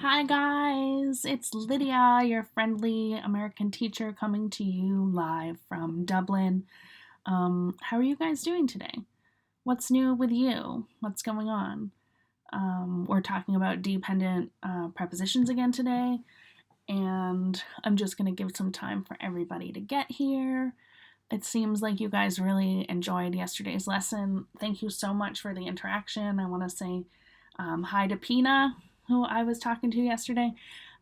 Hi guys, it's Lydia, your friendly American teacher coming to you live from Dublin. How are you guys doing today? What's new with you? What's going on? We're talking about dependent prepositions again today, and I'm just going to give some time for everybody to get here. It seems like you guys really enjoyed yesterday's lesson. Thank you so much for the interaction. I want to say hi to Pina, who I was talking to yesterday.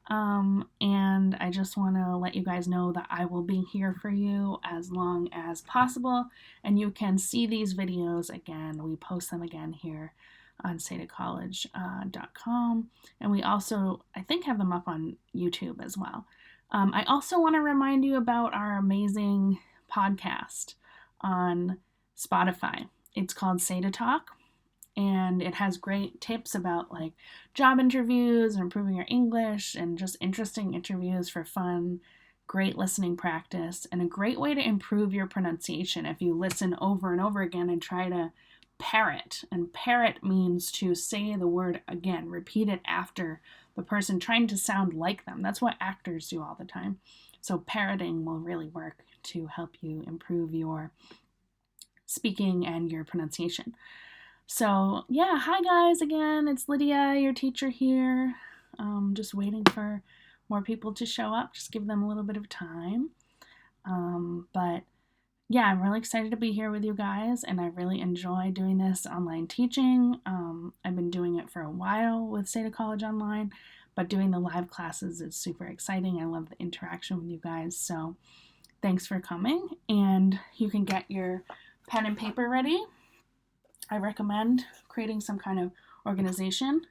And I just want to let you guys know that I will be here for you as long as possible. And you can see these videos again. We post them again here on sedacollege.com. And we also, I think, have them up on YouTube as well. I also want to remind you about our amazing podcast on Spotify. It's called SEDA Talk, and it has great tips about like job interviews and improving your English and just interesting interviews for fun, great listening practice, and a great way to improve your pronunciation if you listen over and over again and try to parrot. And parrot means to say the word again, repeat it after the person, trying to sound like them. That's what actors do all the time. So parroting will really work to help you improve your speaking and your pronunciation. So yeah, hi guys again. It's Lydia, your teacher here. Just waiting for more people to show up. Just give them a little bit of time. But yeah, I'm really excited to be here with you guys, and I really enjoy doing this online teaching. I've been doing it for a while with SEDA College Online, but doing the live classes is super exciting. I love the interaction with you guys. So thanks for coming, and you can get your pen and paper ready. I recommend creating some kind of organization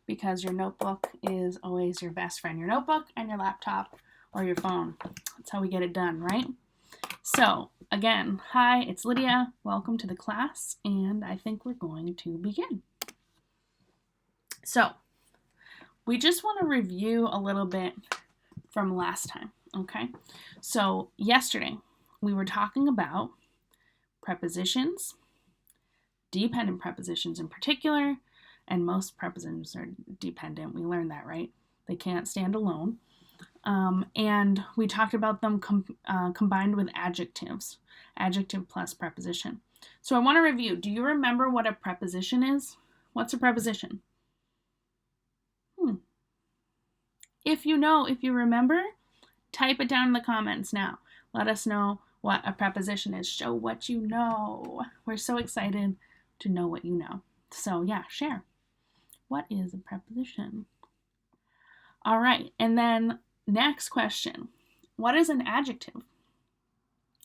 because your notebook is always your best friend. Your notebook and your laptop or your phone. That's how we get it done, right? So, again, hi, it's Lydia. Welcome to the class, and I think we're going to begin. So, we just want to review a little bit from last time, okay? So, yesterday, we were talking about prepositions, dependent prepositions in particular, and most prepositions are dependent. We learned that, right? They can't stand alone. And we talked about them combined with adjectives, adjective plus preposition. So I want to review. Do you remember what a preposition is? What's a preposition? If you remember, type it down in the comments now. Let us know what a preposition is. Show what you know. We're so excited to know what you know. So yeah, share. What is a preposition? All right, and then next question. What is an adjective?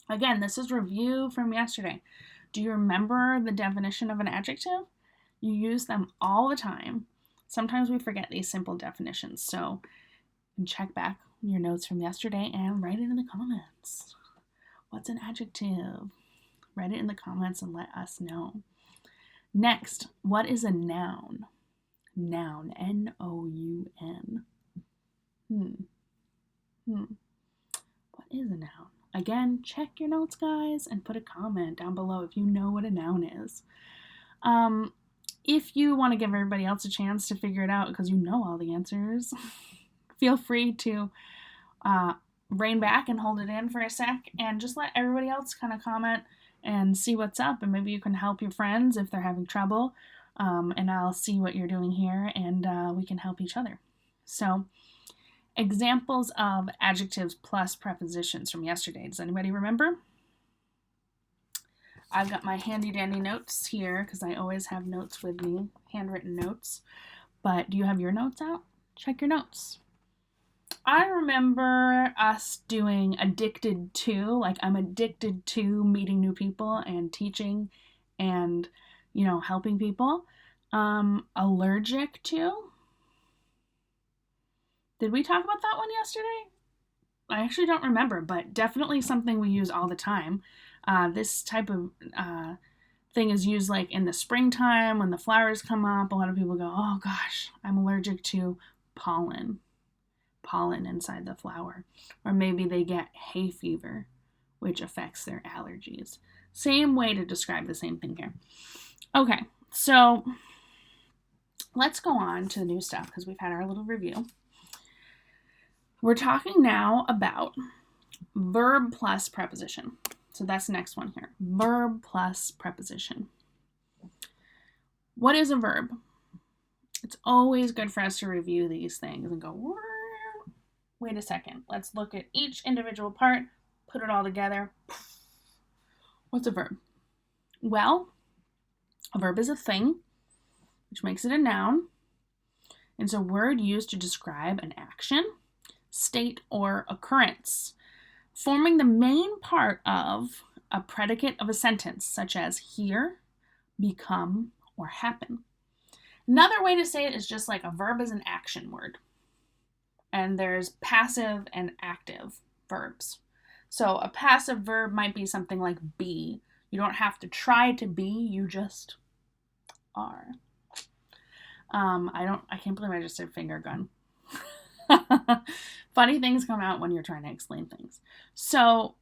Again, this is review from yesterday. Do you remember the definition of an adjective? You use them all the time. Sometimes we forget these simple definitions, so you can check back your notes from yesterday and write it in the comments. What's an adjective? Write it in the comments and let us know. Next, what is a noun? Noun, N-O-U-N. What is a noun? Again, check your notes, guys, and put a comment down below if you know what a noun is. If you want to give everybody else a chance to figure it out because you know all the answers, feel free to rein back and hold it in for a sec and just let everybody else kind of comment and see what's up, and maybe you can help your friends if they're having trouble, and I'll see what you're doing here, and we can help each other. So, examples of adjectives plus prepositions from yesterday. Does anybody remember? I've got my handy dandy notes here because I always have notes with me, handwritten notes. But do you have your notes out? Check your notes. I remember us doing addicted to, like I'm addicted to meeting new people and teaching and, helping people. Allergic to. Did we talk about that one yesterday? I actually don't remember, but definitely something we use all the time. This type of thing is used like in the springtime when the flowers come up. A lot of people go, oh gosh, I'm allergic to pollen inside the flower. Or maybe they get hay fever, which affects their allergies. Same way to describe the same thing here. Okay, so let's go on to the new stuff because we've had our little review. We're talking now about verb plus preposition. So that's the next one here. Verb plus preposition. What is a verb? It's always good for us to review these things and go, wait a second. Let's look at each individual part, put it all together. What's a verb? Well, a verb is a thing, which makes it a noun. It's a word used to describe an action, state, or occurrence, forming the main part of a predicate of a sentence, such as hear, become, or happen. Another way to say it is just like a verb is an action word. And there's passive and active verbs. So a passive verb might be something like be. You don't have to try to be, you just are. I can't believe I just said finger gun. Funny things come out when you're trying to explain things. So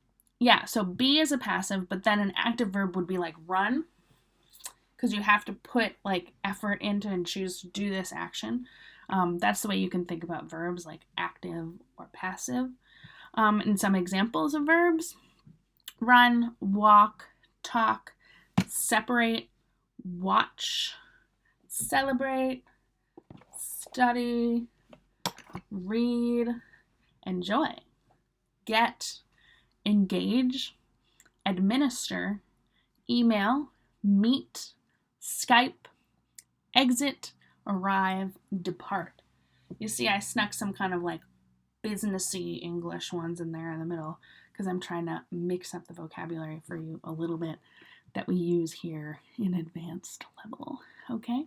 be is a passive, but then an active verb would be like run, because you have to put like effort into and choose to do this action. That's the way you can think about verbs, like active or passive. And some examples of verbs: run, walk, talk, separate, watch, celebrate, study, read, enjoy, get, engage, administer, email, meet, Skype, exit, arrive, depart. You see, I snuck some kind of like businessy English ones in there in the middle because I'm trying to mix up the vocabulary for you a little bit that we use here in advanced level. Okay,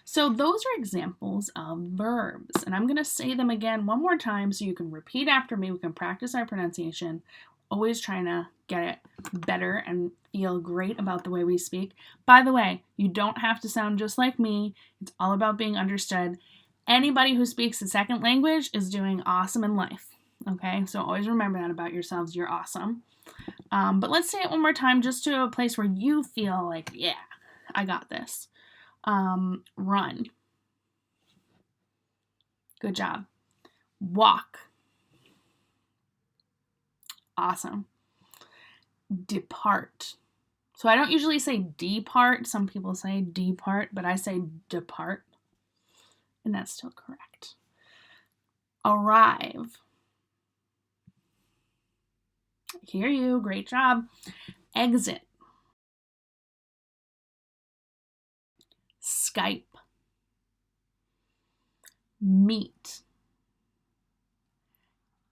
so those are examples of verbs, and I'm going to say them again one more time so you can repeat after me. We can practice our pronunciation, always trying to get it better and feel great about the way we speak. By the way, you don't have to sound just like me. It's all about being understood. Anybody who speaks a second language is doing awesome in life. Okay, so always remember that about yourselves. You're awesome. But let's say it one more time, just to a place where you feel like, yeah, I got this. Run. Good job. Walk. Awesome. Depart. So I don't usually say depart. Some people say depart, but I say depart. And that's still correct. Arrive. Hear you. Great job. Exit. Skype. Meet.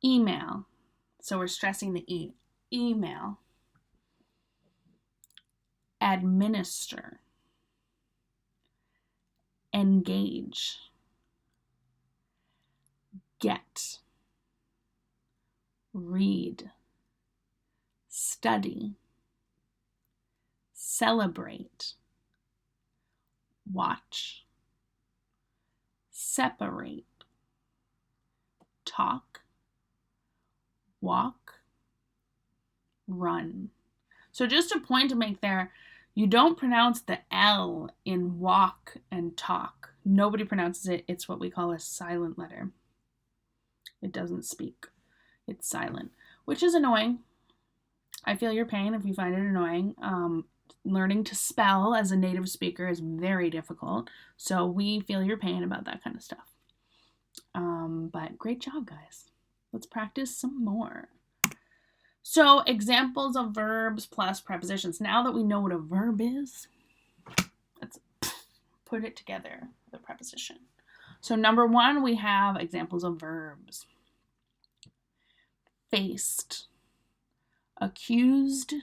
Email. So we're stressing the E. Email. Administer. Engage. Get. Read. Study. Celebrate. Watch. Separate. Talk. Walk. Run. So just a point to make there, you don't pronounce the L in walk and talk. Nobody pronounces it. It's what we call a silent letter. It doesn't speak. It's silent, which is annoying. I feel your pain if you find it annoying. Learning to spell as a native speaker is very difficult, so we feel your pain about that kind of stuff. But great job, guys. Let's practice some more. So, examples of verbs plus prepositions. Now that we know what a verb is, let's put it together with a preposition. So, number one, we have examples of verbs. Faced, accused,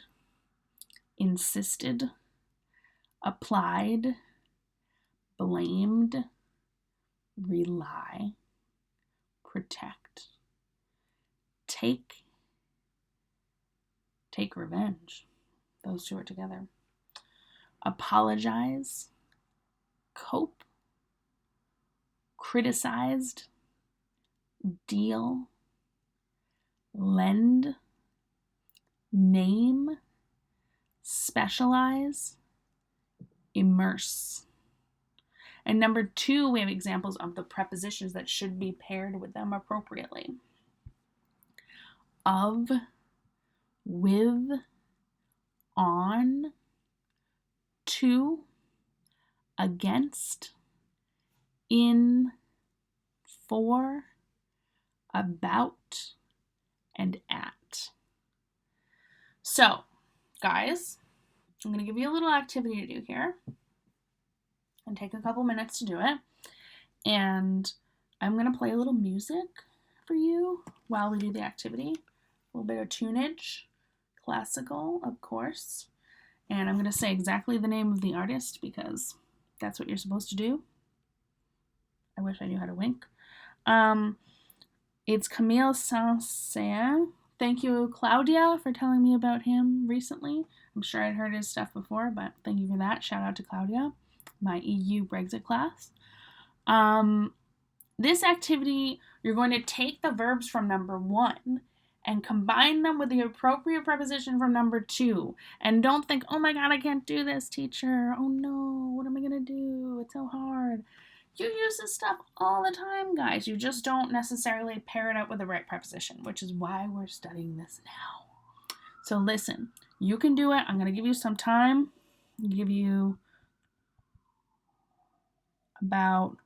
insisted, applied, blamed, rely, protect, take revenge. Those two are together. Apologize, cope, criticized, deal, lend, name, specialize, immerse. And number 2, we have examples of the prepositions that should be paired with them appropriately. Of, with, on, to, against, in, for, about, and at. So, guys, I'm going to give you a little activity to do here and take a couple minutes to do it. And I'm going to play a little music for you while we do the activity. A little bit of tunage, classical, of course. And I'm going to say exactly the name of the artist because that's what you're supposed to do. I wish I knew how to wink. It's Camille Saint-Saëns. Thank you, Claudia, for telling me about him recently. I'm sure I'd heard his stuff before, but thank you for that. Shout out to Claudia, my EU Brexit class. This activity, you're going to take the verbs from number 1 and combine them with the appropriate preposition from number 2. And don't think, oh my God, I can't do this, teacher. Oh no, what am I going to do? It's so hard. You use this stuff all the time, guys. You just don't necessarily pair it up with the right preposition, which is why we're studying this now. So listen, you can do it. I'm going to give you some time. I'll give you about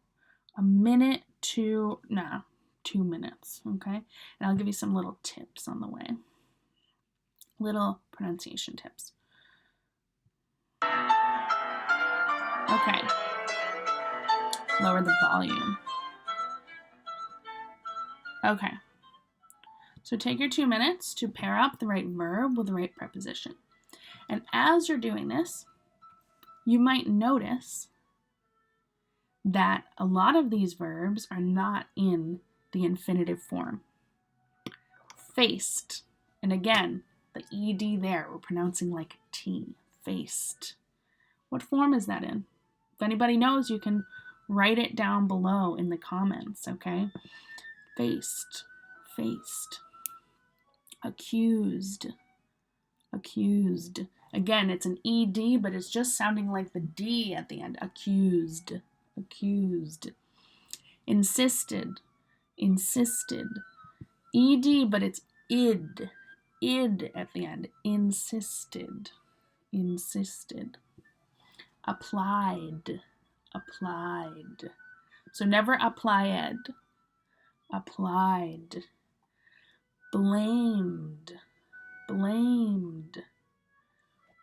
2 minutes, okay? And I'll give you some little tips on the way. Little pronunciation tips. Okay. Lower the volume. Okay. So take your 2 minutes to pair up the right verb with the right preposition. And as you're doing this, you might notice that a lot of these verbs are not in the infinitive form. Faced. And again, the ED there, we're pronouncing like T. Faced. What form is that in? If anybody knows, you can write it down below in the comments, okay? Faced. Faced. Accused. Accused. Again, it's an ED, but it's just sounding like the D at the end. Accused. Accused. Insisted. Insisted. ED, but it's id. Id at the end. Insisted. Insisted. Applied. Applied. So never applied. Applied. Blamed. Blamed.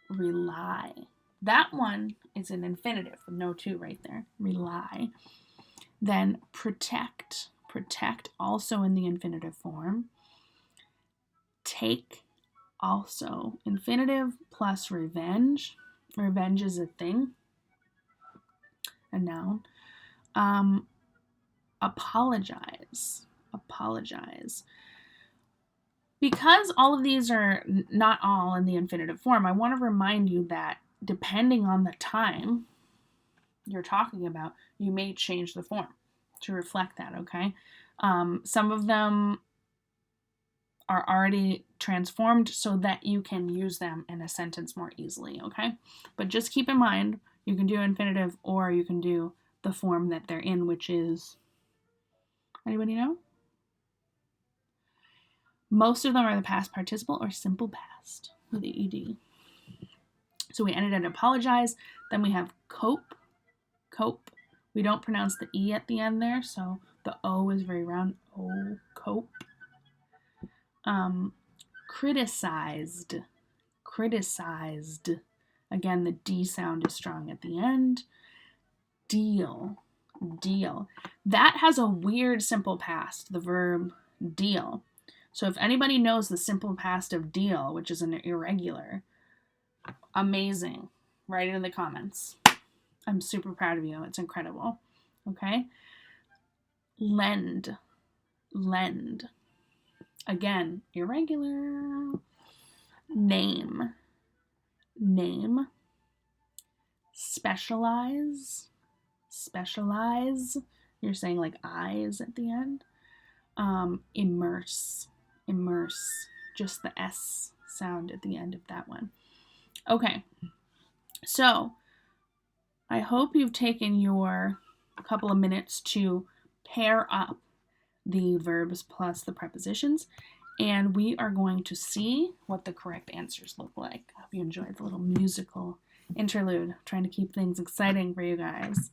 Rely. That one is an infinitive with no 2 right there. Rely. Then protect. Protect, also in the infinitive form. Take, also infinitive plus revenge. Revenge is a thing, a noun. Apologize. Apologize. Because all of these are not all in the infinitive form, I want to remind you that depending on the time you're talking about, you may change the form to reflect that, okay? Some of them are already transformed so that you can use them in a sentence more easily, okay? But just keep in mind, you can do infinitive or you can do the form that they're in, which is, anybody know? Most of them are the past participle or simple past with the ED. So we ended at apologize. Then we have cope. Cope. We don't pronounce the E at the end there, so the O is very round. Oh, cope. Criticized. Criticized. Again, the D sound is strong at the end. Deal. Deal. That has a weird simple past, the verb deal. So if anybody knows the simple past of deal, which is an irregular, amazing. Write it in the comments. I'm super proud of you. It's incredible. Okay? Lend. Lend. Again, irregular. Name. Name. Specialize. Specialize. You're saying like eyes at the end. Immerse. Immerse. Just the S sound at the end of that one. Okay. So, I hope you've taken your couple of minutes to pair up the verbs plus the prepositions, and we are going to see what the correct answers look like. I hope you enjoyed the little musical interlude, trying to keep things exciting for you guys.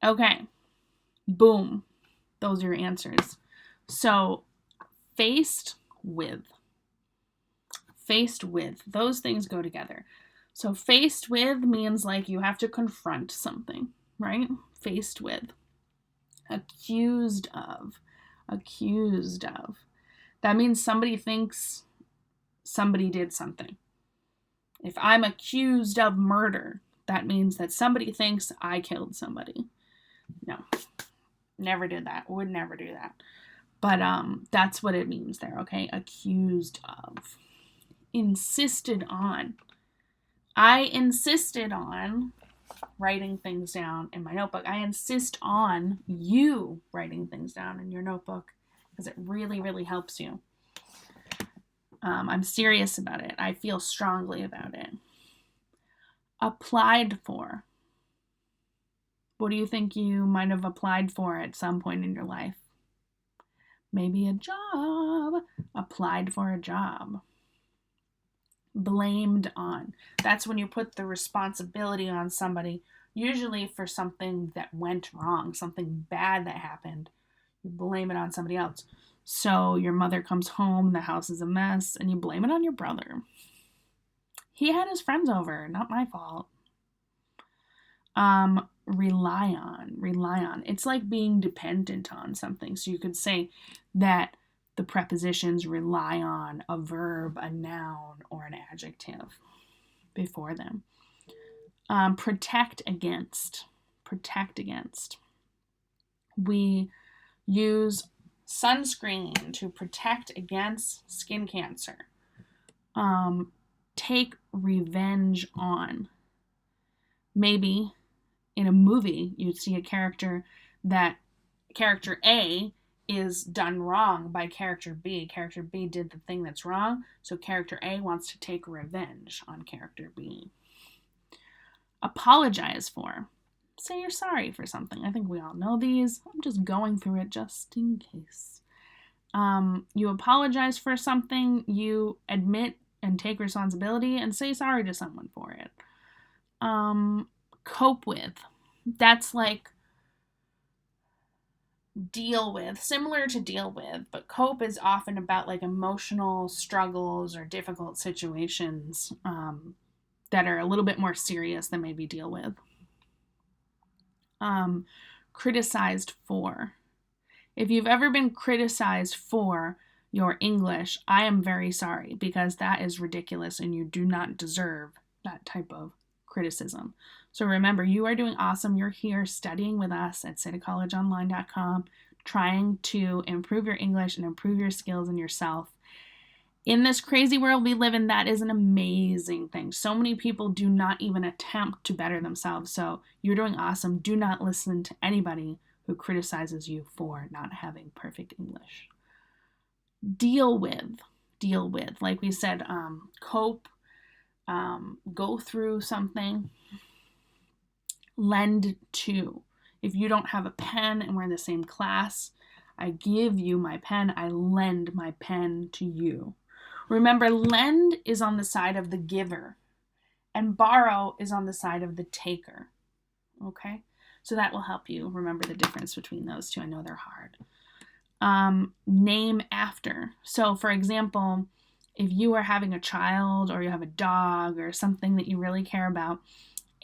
Okay, boom. Those are your answers. So, faced with. Faced with. Those things go together. So, faced with means like you have to confront something, right? Faced with. Accused of. Accused of. That means somebody thinks somebody did something. If I'm accused of murder, that means that somebody thinks I killed somebody. No, never did that. Would never do that. But that's what it means there, okay? Accused of. Insisted on. I insisted on writing things down in my notebook. I insist on you writing things down in your notebook because it really, really helps you. I'm serious about it. I feel strongly about it. Applied for. What do you think you might have applied for at some point in your life? Maybe a job. Applied for a job. Blamed on. That's when you put the responsibility on somebody, usually for something that went wrong, something bad that happened. You blame it on somebody else. So your mother comes home, the house is a mess, and you blame it on your brother. He had his friends over, not my fault. Rely on. It's like being dependent on something. So you could say that the prepositions rely on a verb, a noun, or an adjective before them. Protect against. Protect against. We use sunscreen to protect against skin cancer. Take revenge on. Maybe in a movie you'd see a character that character A is done wrong by character B. Character B did the thing that's wrong, so character A wants to take revenge on character B. Apologize for. Say you're sorry for something. I think we all know these. I'm just going through it just in case. You apologize for something, you admit and take responsibility and say sorry to someone for it. Cope with. That's like deal with, similar to deal with, but cope is often about like emotional struggles or difficult situations that are a little bit more serious than maybe deal with. Criticized for. If you've ever been criticized for your English, I am very sorry, because that is ridiculous and you do not deserve that type of criticism. So remember, you are doing awesome. You're here studying with us at SEDAcollegeonline.com, trying to improve your English and improve your skills and yourself. In this crazy world we live in, that is an amazing thing. So many people do not even attempt to better themselves. So you're doing awesome. Do not listen to anybody who criticizes you for not having perfect English. Deal with. Like we said, cope, go through something. Lend to. If you don't have a pen and we're in the same class, I give you my pen, I lend my pen to you. Remember, lend is on the side of the giver, and borrow is on the side of the taker. Okay? So that will help you remember the difference between those two. I know they're hard. Name after. So, for example, if you are having a child or you have a dog or something that you really care about,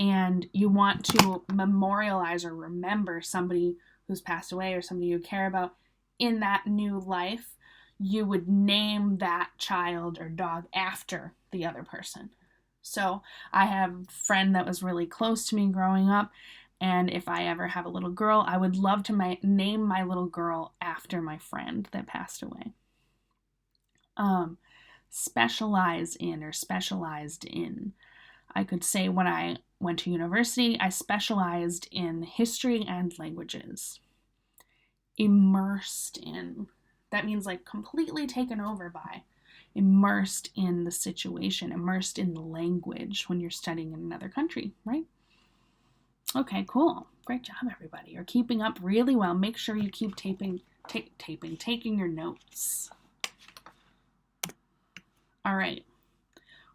and you want to memorialize or remember somebody who's passed away or somebody you care about in that new life, you would name that child or dog after the other person. So I have a friend that was really close to me growing up, and if I ever have a little girl, I would love to name my little girl after my friend that passed away. Specialize in or specialized in. I could say when I went to university, I specialized in history and languages. Immersed in. That means like completely taken over by. Immersed in the situation, immersed in the language when you're studying in another country, right? Okay, cool. Great job, everybody. You're keeping up really well. Make sure you keep taking your notes. All right.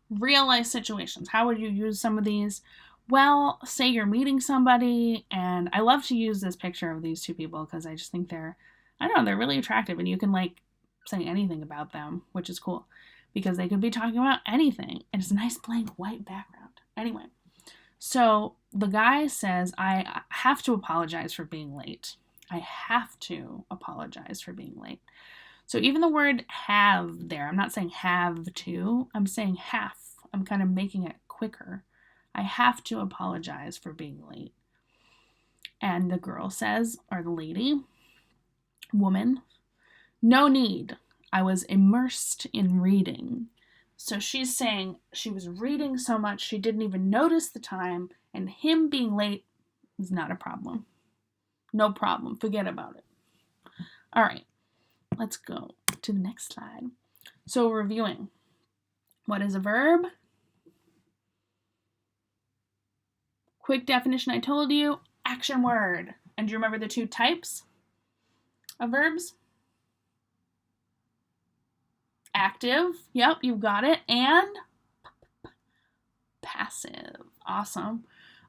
Real life situations. How would you use some of these? Well, say you're meeting somebody, and I love to use this picture of these two people because I just think they're really attractive, and you can like say anything about them, which is cool because they could be talking about anything. And it's a nice blank white background. Anyway, so the guy says, I have to apologize for being late. I have to apologize for being late. So even the word have there, I'm not saying have to, I'm saying have. I'm kind of making it quicker. I have to apologize for being late. And the girl says, or the lady, woman, no need. I was immersed in reading. So she's saying she was reading so much she didn't even notice the time, and him being late is not a problem. No problem. Forget about it. All right. Let's go to the next slide. So reviewing. What is a verb? Quick definition I told you. Action word. And do you remember the two types of verbs? Active. Yep, you've got it. And passive. Awesome.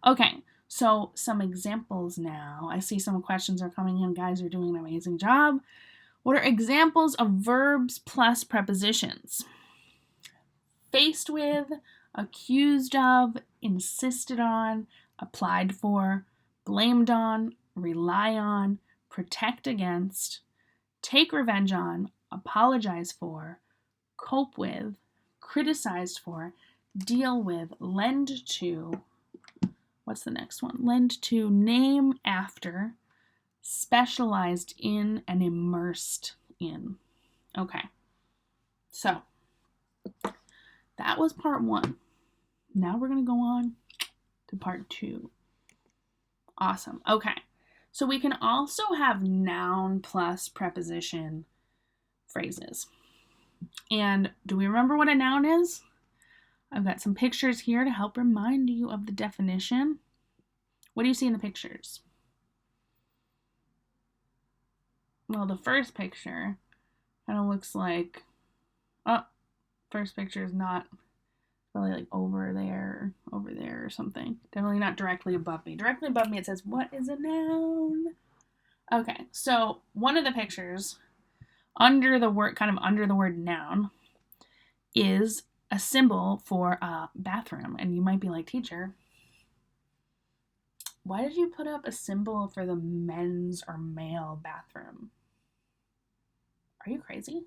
Okay, so some examples now. I see some questions are coming in. Guys, you're doing an amazing job. What are examples of verbs plus prepositions? Faced with, accused of, insisted on, applied for, blamed on, rely on, protect against, take revenge on, apologize for, cope with, criticized for, deal with, lend to, what's the next one? Lend to, name after, specialized in, and immersed in. Okay, so that was part 1. Now we're going to go on to part 2. Awesome. Okay, so we can also have noun plus preposition phrases. And do we remember what a noun is? I've got some pictures here to help remind you of the definition. What do you see in the pictures? Well, the first picture kind of looks like, first picture is not really like over there or something. Definitely not directly above me. Directly above me it says, what is a noun? Okay, so one of the pictures under the word noun is a symbol for a bathroom. And you might be like, teacher, why did you put up a symbol for the men's or male bathroom? Are you crazy?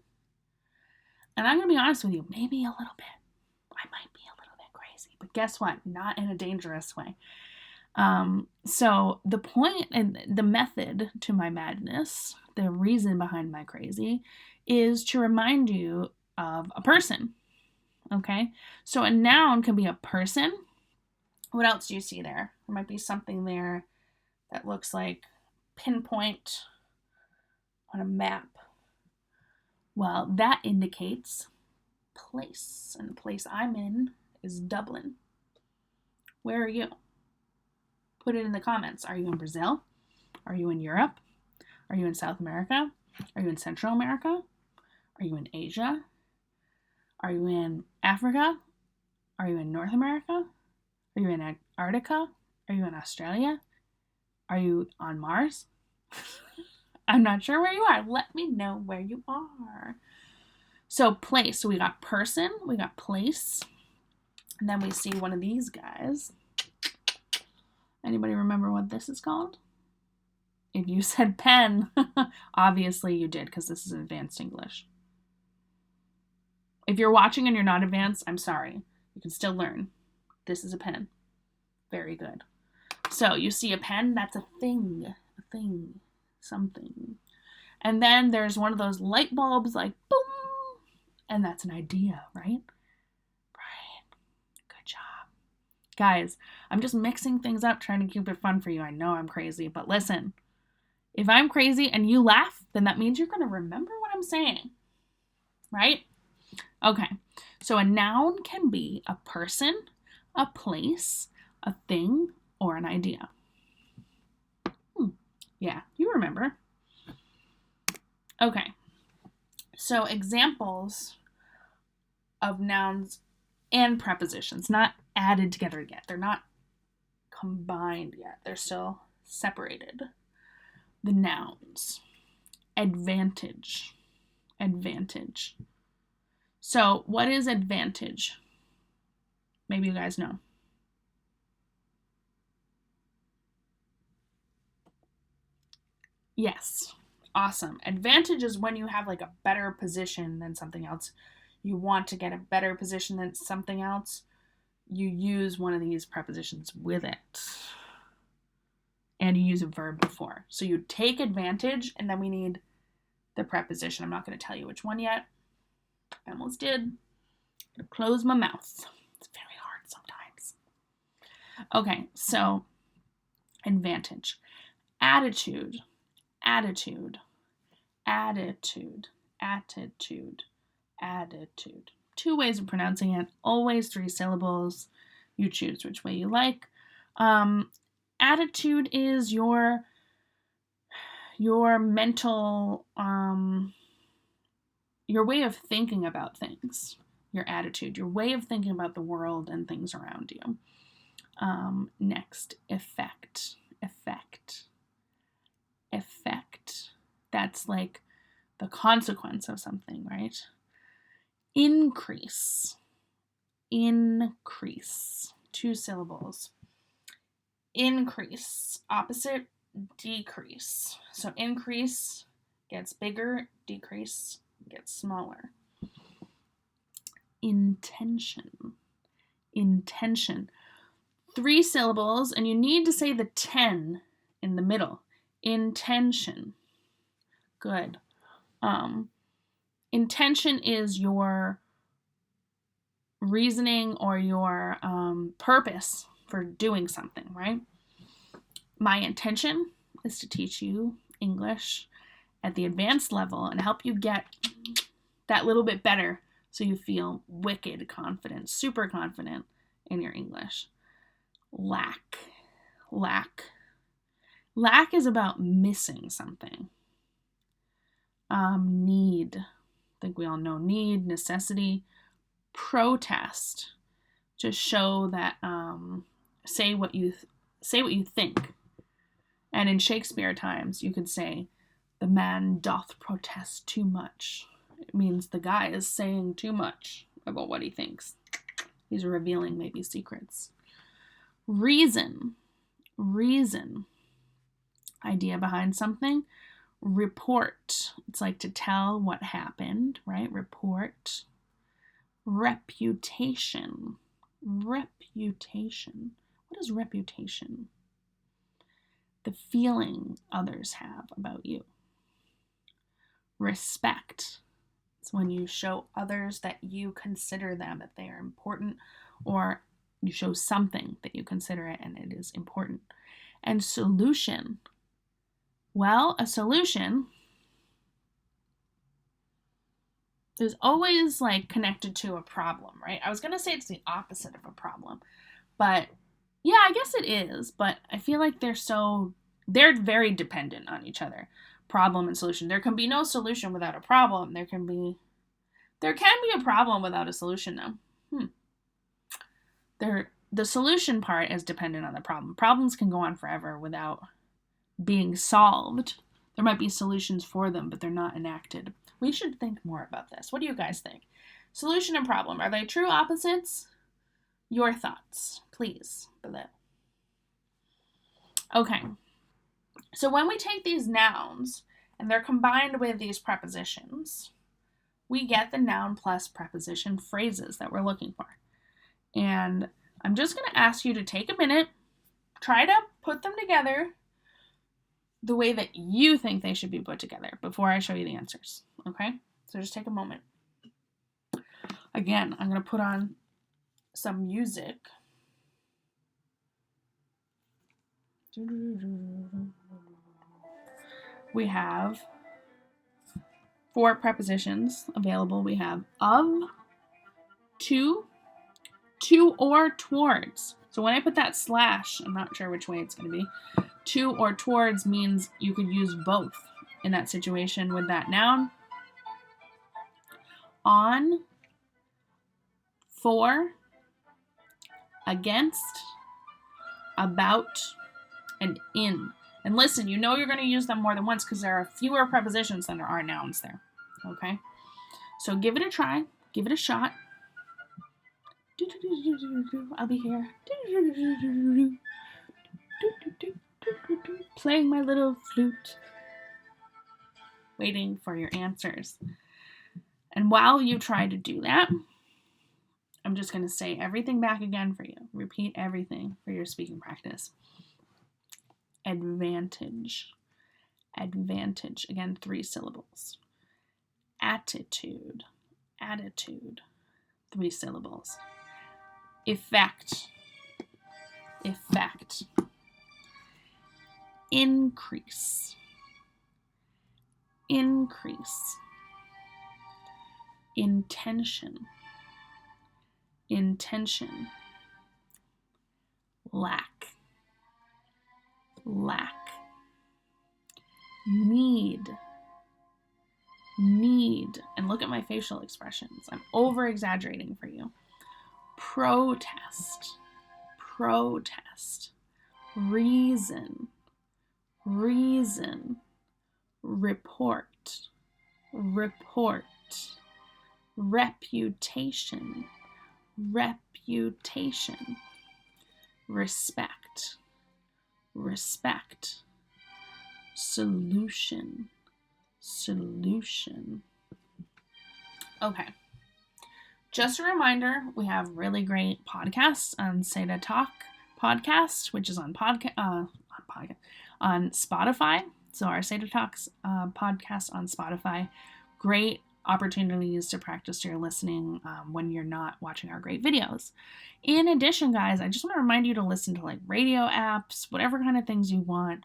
And I'm going to be honest with you, maybe a little bit. I might be a little bit crazy, but guess what? Not in a dangerous way. So the point and the method to my madness, the reason behind my crazy, is to remind you of a person. Okay? So a noun can be a person. What else do you see there? There might be something there that looks like pinpoint on a map. Well, that indicates place. And the place I'm in is Dublin. Where are you? Put it in the comments. Are you in Brazil? Are you in Europe? Are you in South America? Are you in Central America? Are you in Asia? Are you in Africa? Are you in North America? Are you in Antarctica? Are you in Australia? Are you on Mars? I'm not sure where you are. Let me know where you are. So place. So we got person, we got place, and then we see one of these guys. Anybody remember what this is called? If you said pen, obviously you did because this is advanced English. If you're watching and you're not advanced, I'm sorry. You can still learn. This is a pen. Very good. So you see a pen, that's a thing, something. And then there's one of those light bulbs like boom, and that's an idea, right? Right. Good job. Guys, I'm just mixing things up, trying to keep it fun for you. I know I'm crazy, but listen, if I'm crazy and you laugh, then that means you're going to remember what I'm saying, right? Okay, so a noun can be a person, a place, a thing, or an idea. Yeah, you remember. Okay. So examples of nouns and prepositions, not added together yet. They're not combined yet. They're still separated. The nouns. Advantage. Advantage. So, what is advantage? Maybe you guys know. Yes. Awesome. Advantage is when you have like a better position than something else. You want to get a better position than something else. You use one of these prepositions with it. And you use a verb before. So you take advantage, and then we need the preposition. I'm not going to tell you which one yet. I almost did. I'm going to close my mouth. It's very hard sometimes. Okay, so advantage. Attitude. Attitude. Attitude. Attitude. Attitude. 2 ways of pronouncing it. Always 3 syllables. You choose which way you like. Attitude is your mental, your way of thinking about things. Your attitude, your way of thinking about the world and things around you. Next, effect. Effect. Effect. That's like the consequence of something, right? Increase. Increase. 2 syllables. Increase. Opposite, decrease. So increase gets bigger, decrease gets smaller. Intention. Intention. 3 syllables, and you need to say the 10 in the middle. Intention. Good. Intention is your reasoning or your purpose for doing something, right? My intention is to teach you English at the advanced level and help you get that little bit better so you feel wicked confident, super confident in your English. Lack. Lack. Lack is about missing something. Need. I think we all know need, necessity. Protest. To show that, say what you think. And in Shakespeare times, you could say, the man doth protest too much. It means the guy is saying too much about what he thinks. He's revealing maybe secrets. Reason. Reason. Idea behind something. Report. It's like to tell what happened, right? Report. Reputation. Reputation. What is reputation? The feeling others have about you. Respect. It's when you show others that you consider them, that they are important, or you show something that you consider it and it is important. And solution. Well, a solution is always like connected to a problem, right? I was going to say it's the opposite of a problem, but yeah, I guess it is, but I feel like they're very dependent on each other. Problem and solution. There can be no solution without a problem. There can be a problem without a solution though. The solution part is dependent on the problem. Problems can go on forever without being solved. There might be solutions for them, but they're not enacted. We should think more about this. What do you guys think? Solution and problem, are they true opposites? Your thoughts, please, below. Okay. So when we take these nouns and they're combined with these prepositions, we get the noun plus preposition phrases that we're looking for. And I'm just going to ask you to take a minute, try to put them together the way that you think they should be put together before I show you the answers. Okay? So just take a moment. Again, I'm going to put on some music. We have 4 prepositions available. We have of, to or towards. So when I put that slash, I'm not sure which way it's going to be. To or towards means you could use both in that situation with that noun. On, for, against, about, and in. And listen, you know you're going to use them more than once because there are fewer prepositions than there are nouns there. Okay? So give it a try. Give it a shot. I'll be here. Playing my little flute. Waiting for your answers. And while you try to do that, I'm just going to say everything back again for you. Repeat everything for your speaking practice. Advantage. Advantage. Again, 3 syllables. Attitude. Attitude. 3 syllables. Effect. Effect. Increase. Increase. Intention. Intention. Lack. Lack. Need. Need. And look at my facial expressions. I'm over exaggerating for you. Protest. Protest. Reason. Reason. Report. Report. Reputation. Reputation. Respect. Respect. Solution. Solution. Okay. Just a reminder, we have really great podcasts on SEDA Talk podcast, which is on Spotify. So our SEDA Talks podcast on Spotify. Great opportunities to practice your listening when you're not watching our great videos. In addition, guys, I just want to remind you to listen to like radio apps, whatever kind of things you want.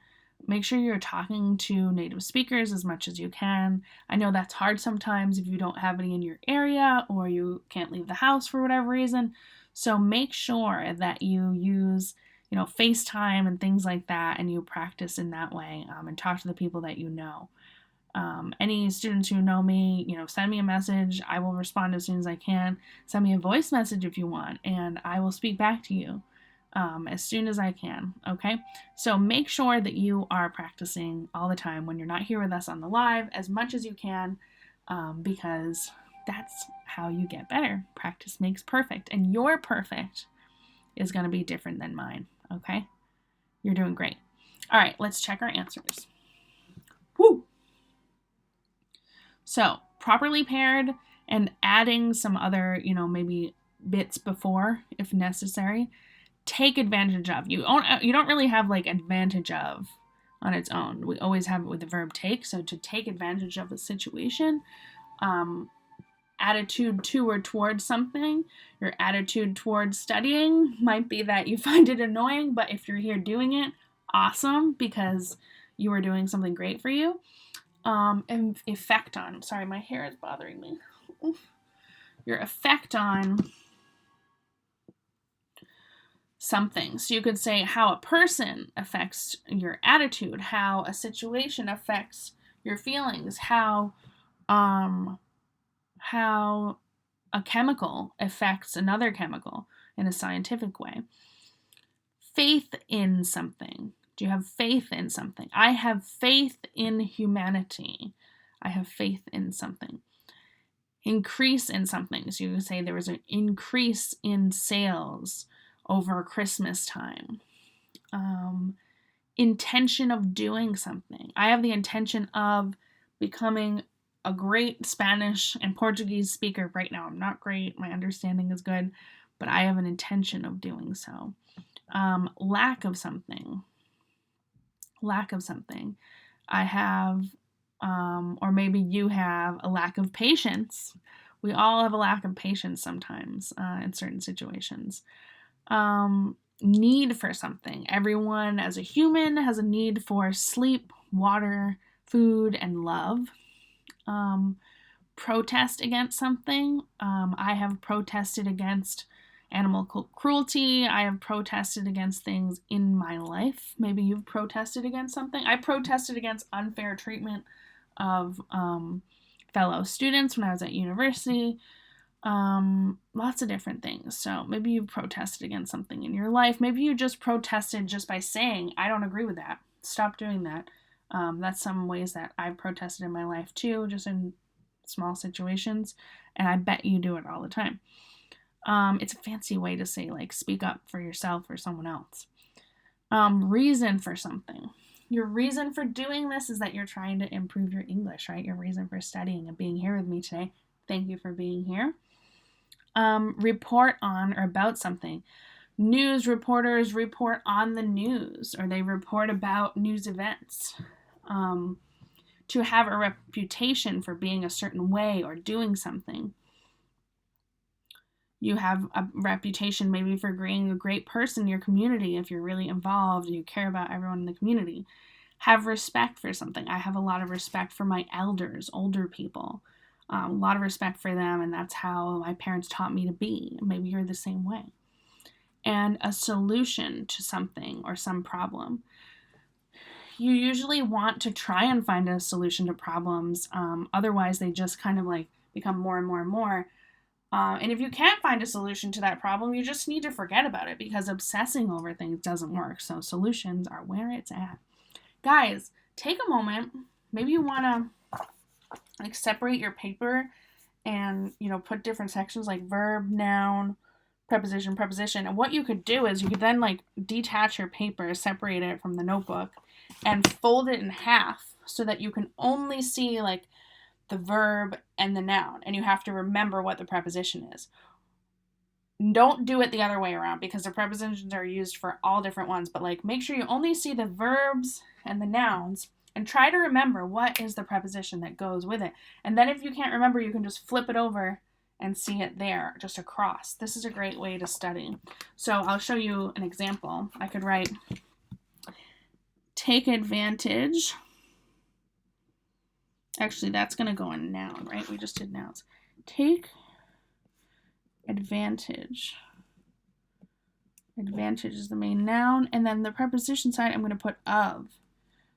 Make sure you're talking to native speakers as much as you can. I know that's hard sometimes if you don't have any in your area or you can't leave the house for whatever reason. So make sure that you use, FaceTime and things like that, and you practice in that way and talk to the people that you know. Any students who know me, send me a message. I will respond as soon as I can. Send me a voice message if you want, and I will speak back to you as soon as I can, okay? So make sure that you are practicing all the time when you're not here with us on the live as much as you can because that's how you get better. Practice makes perfect, and your perfect is going to be different than mine, okay? You're doing great. All right, let's check our answers. Woo! So, properly paired and adding some other, maybe bits before if necessary. Take advantage of. You don't really have like advantage of on its own. We always have it with the verb take. So to take advantage of a situation, attitude to or towards something. Your attitude towards studying might be that you find it annoying, but if you're here doing it, awesome, because you are doing something great for you. And effect on. Sorry, my hair is bothering me. Your effect on something. So you could say how a person affects your attitude, how a situation affects your feelings, how a chemical affects another chemical in a scientific way. Faith in something. Do you have faith in something? I have faith in humanity. I have faith in something. Increase in something. So you could say there was an increase in sales over Christmas time. Intention of doing something. I have the intention of becoming a great Spanish and Portuguese speaker right now. I'm not great. My understanding is good, but I have an intention of doing so. Lack of something. Lack of something. I have, or maybe you have a lack of patience. We all have a lack of patience sometimes in certain situations. Need for something. Everyone as a human has a need for sleep, water, food, and love. Protest against something. I have protested against Animal cruelty. I have protested against things in my life. Maybe you've protested against something. I protested against unfair treatment of fellow students when I was at university. Lots of different things. So maybe you've protested against something in your life. Maybe you just protested just by saying, I don't agree with that. Stop doing that. That's some ways that I've protested in my life too, just in small situations. And I bet you do it all the time. It's a fancy way to say, like, speak up for yourself or someone else. Reason for something. Your reason for doing this is that you're trying to improve your English, right? Your reason for studying and being here with me today. Thank you for being here. Report on or about something. News reporters report on the news, or they report about news events. To have a reputation for being a certain way or doing something. You have a reputation maybe for being a great person in your community if you're really involved, you care about everyone in the community. Have respect for something. I have a lot of respect for my elders, older people. A lot of respect for them, and that's how my parents taught me to be. Maybe you're the same way. And a solution to something or some problem. You usually want to try and find a solution to problems. Otherwise, they just kind of like become more and more and more. And if you can't find a solution to that problem, you just need to forget about it because obsessing over things doesn't work. So solutions are where it's at. Guys, take a moment. Maybe you want to like separate your paper and, put different sections like verb, noun, preposition, preposition. And what you could do is you could then like detach your paper, separate it from the notebook, and fold it in half so that you can only see like the verb and the noun, and you have to remember what the preposition is. Don't do it the other way around because the prepositions are used for all different ones, but like make sure you only see the verbs and the nouns and try to remember what is the preposition that goes with it. And then if you can't remember, you can just flip it over and see it there, just across. This is a great way to study. So I'll show you an example. I could write, take advantage. Actually, that's going to go in noun, right? We just did nouns. Take advantage. Advantage is the main noun. And then the preposition side, I'm going to put of.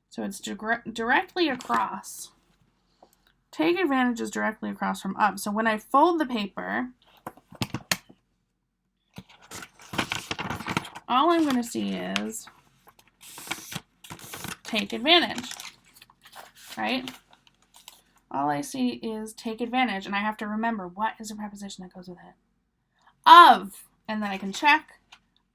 So it's directly across. Take advantage is directly across from of. So when I fold the paper, all I'm going to see is take advantage, right? All I see is take advantage, and I have to remember what is a preposition that goes with it. Of, and then I can check.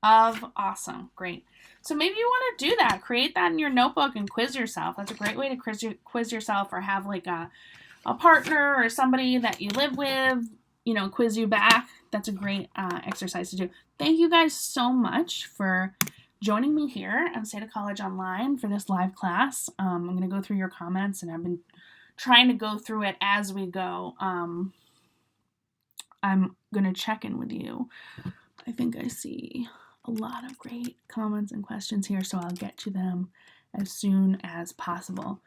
Of, awesome, great. So maybe you want to do that. Create that in your notebook and quiz yourself. That's a great way to quiz yourself, or have like a partner or somebody that you live with, quiz you back. That's a great exercise to do. Thank you guys so much for joining me here at SEDA College Online for this live class. I'm going to go through your comments, and I've been trying to go through it as we go. I'm going to check in with you. I think I see a lot of great comments and questions here, so I'll get to them as soon as possible.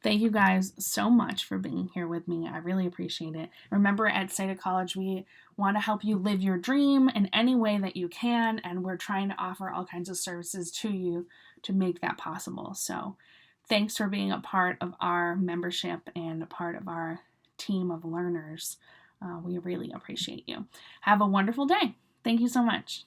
Thank you guys so much for being here with me. I really appreciate it. Remember, at SEDA College, we want to help you live your dream in any way that you can, and we're trying to offer all kinds of services to you to make that possible. So thanks for being a part of our membership and a part of our team of learners. We really appreciate you. Have a wonderful day. Thank you so much.